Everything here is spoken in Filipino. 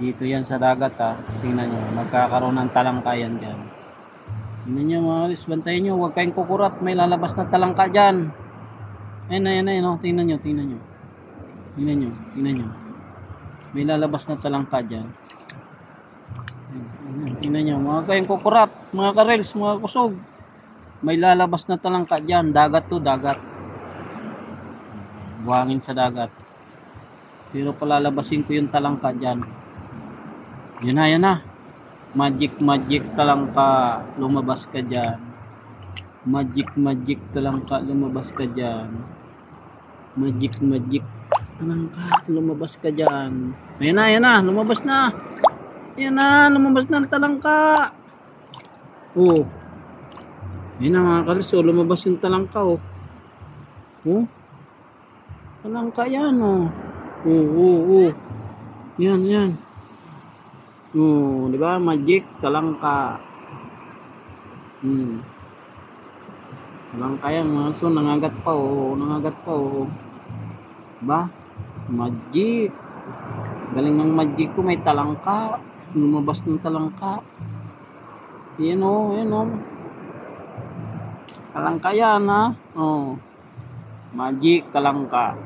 Dito yan sa dagat ha. Tingnan nyo. Magkakaroon ng talangka yan dyan. Tingnan nyo mga kalis. Bantayan nyo. Huwag kayong kukurap. May lalabas na talangka dyan. Ayun. Oh. Tingnan nyo. Tingnan nyo. May lalabas na talangka dyan. Tingnan nyo. Mga kayong kukurap. Mga karels. Mga kusog. May lalabas na talangka dyan. Dagat to. Dagat. Buhangin sa dagat. Pero palalabasin ko yung talangka dyan. Yan na. Magic talangka. Lumabas ka dyan. Magic talangka. Lumabas ka dyan. Magic talangka. Lumabas ka dyan. Ayan na. Lumabas na. Ayan na. Lumabas na ang talangka. Oh. Ayan na mga kalis. Oh, lumabas yung talangka. Oh. Talangka yan. Oh. Oh. Yan. Oh, di ba? Magic talangka. Talangka yan, mga so nangagat pa oh. Ba? Magic. Galing ng magic ko, may talangka. Lumabas ng talangka. Yan oh. Talangka yan ha. Oh. Magic talangka.